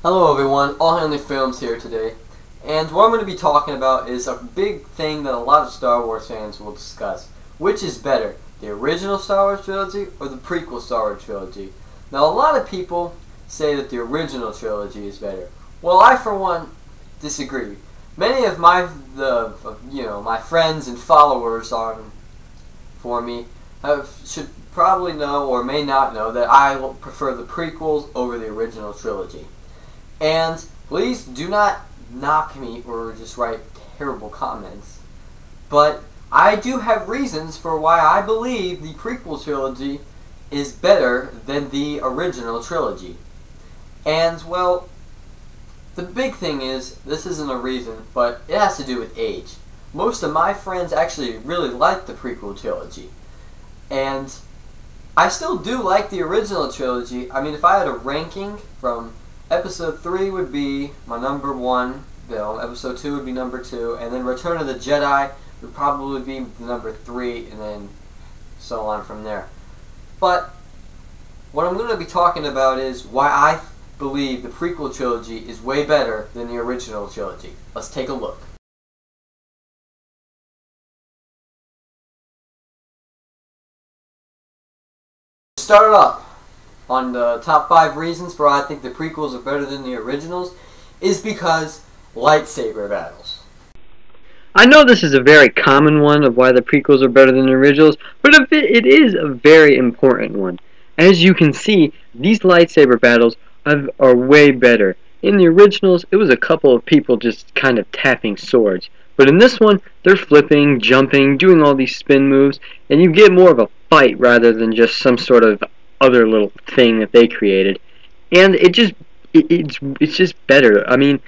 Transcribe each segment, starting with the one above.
Hello everyone, All Hanley Films here today, and what I'm going to be talking about is a big thing that a lot of Star Wars fans will discuss. Which is better, the original Star Wars trilogy or the prequel Star Wars trilogy? Now a lot of people say that the original trilogy is better. Well, I for one disagree. Many of my my friends and followers for me should probably know or may not know that I prefer the prequels over the original trilogy. And please do not knock me or just write terrible comments. But I do have reasons for why I believe the prequel trilogy is better than the original trilogy. And, well, the big thing is, this isn't a reason, but it has to do with age. Most of my friends actually really like the prequel trilogy. And I still do like the original trilogy. I mean, if I had a ranking from Episode 3 would be my number 1 film, Episode 2 would be number 2, and then Return of the Jedi would probably be the number 3, and then so on from there. But what I'm going to be talking about is why I believe the prequel trilogy is way better than the original trilogy. Let's take a look. Start it up. On the top 5 reasons for why I think the prequels are better than the originals is because lightsaber battles. I know this is a very common one of why the prequels are better than the originals, but it is a very important one. As you can see, these lightsaber battles are way better. In the originals, it was a couple of people just kind of tapping swords. But in this one, they're flipping, jumping, doing all these spin moves, and you get more of a fight rather than just some sort of other little thing that they created. And it's just better. I mean,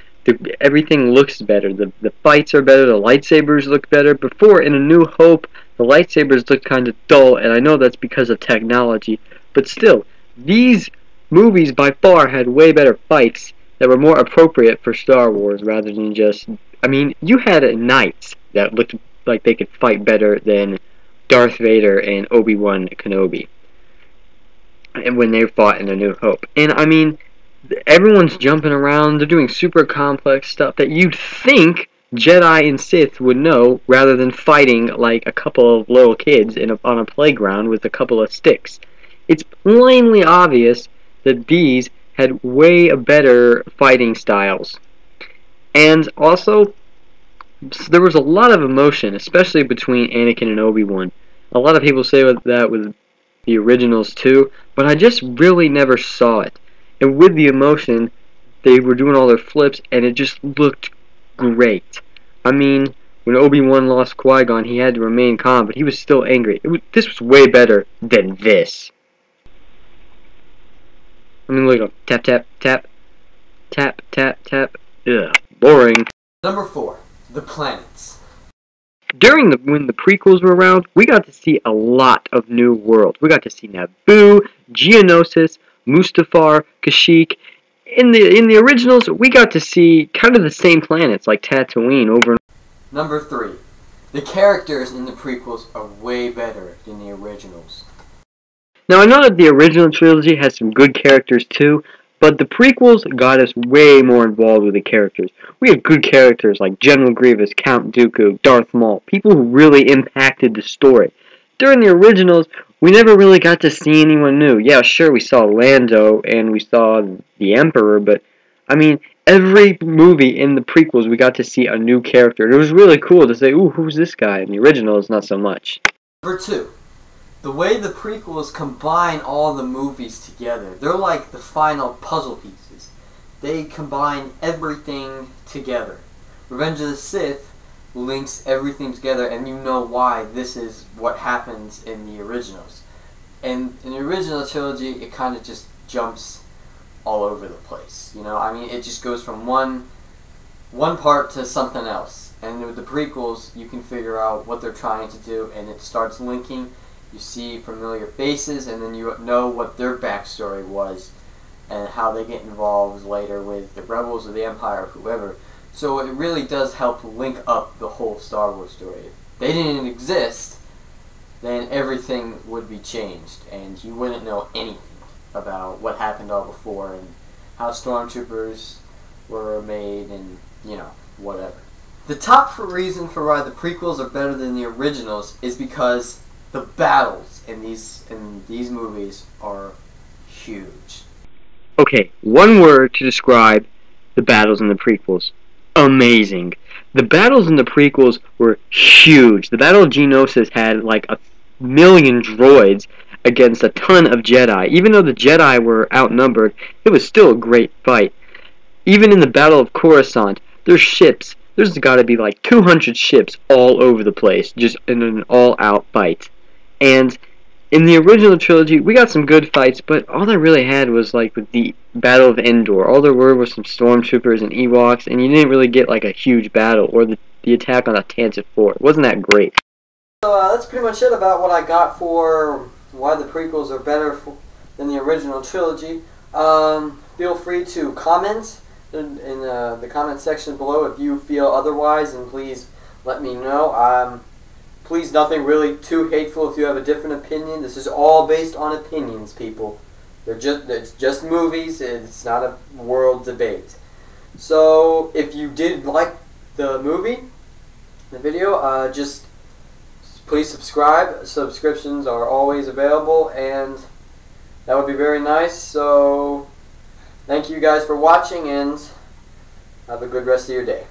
everything looks better. The fights are better. The lightsabers look better. Before, in A New Hope, the lightsabers looked kind of dull, and I know that's because of technology. But still, these movies by far had way better fights that were more appropriate for Star Wars rather than just... I mean, you had knights that looked like they could fight better than Darth Vader and Obi-Wan Kenobi, and when they fought in A New Hope. And I mean, everyone's jumping around, they're doing super complex stuff that you'd think Jedi and Sith would know, rather than fighting like a couple of little kids on a playground with a couple of sticks. It's plainly obvious that these had way better fighting styles. And also, there was a lot of emotion, especially between Anakin and Obi-Wan. A lot of people say that with the originals too, but I just really never saw it. And with the emotion, they were doing all their flips, and it just looked great. I mean, when Obi-Wan lost Qui-Gon, he had to remain calm, but he was still angry. This was way better than this. I mean, look, tap, tap, tap, tap, tap, tap. Ugh, boring. Number 4, the planets. When the prequels were around, we got to see a lot of new worlds. We got to see Naboo, Geonosis, Mustafar, Kashyyyk. In the originals, we got to see kind of the same planets like Tatooine over and Number 3, the characters in the prequels are way better than the originals. Now, I know that the original trilogy has some good characters too, but the prequels got us way more involved with the characters. We had good characters like General Grievous, Count Dooku, Darth Maul, people who really impacted the story. During the originals, we never really got to see anyone new. Yeah, sure, we saw Lando and we saw the Emperor, but, I mean, every movie in the prequels we got to see a new character. And it was really cool to say, ooh, who's this guy? In the originals, not so much. Number 2, the way the prequels combine all the movies together. They're like the final puzzle pieces. They combine everything together. Revenge of the Sith links everything together, and you know why this is what happens in the originals. And in the original trilogy, it kind of just jumps all over the place. You know, I mean, it just goes from one part to something else. And with the prequels, you can figure out what they're trying to do, and it starts linking. You see familiar faces, and then you know what their backstory was and how they get involved later with the Rebels or the Empire or whoever. So it really does help link up the whole Star Wars story. If they didn't exist, then everything would be changed, and you wouldn't know anything about what happened all before, and how stormtroopers were made and, you know, whatever. The top reason for why the prequels are better than the originals is because the battles in these movies are huge. Okay, one word to describe the battles in the prequels. Amazing. The battles in the prequels were huge. The Battle of Geonosis had like 1,000,000 droids against a ton of Jedi. Even though the Jedi were outnumbered, it was still a great fight. Even in the Battle of Coruscant, there's ships. There's got to be like 200 ships all over the place, just in an all-out fight. And in the original trilogy, we got some good fights, but all I really had was like with the Battle of Endor. All there were was some stormtroopers and Ewoks, and you didn't really get like a huge battle or the attack on the Tantive Fort. It wasn't that great. So that's pretty much it about what I got for why the prequels are better than the original trilogy. Feel free to comment in the comment section below if you feel otherwise, and please let me know. Please, nothing really too hateful if you have a different opinion. This is all based on opinions, people. It's just movies. It's not a world debate. So if you did like the movie, the video, just please subscribe. Subscriptions are always available, and that would be very nice. So thank you guys for watching, and have a good rest of your day.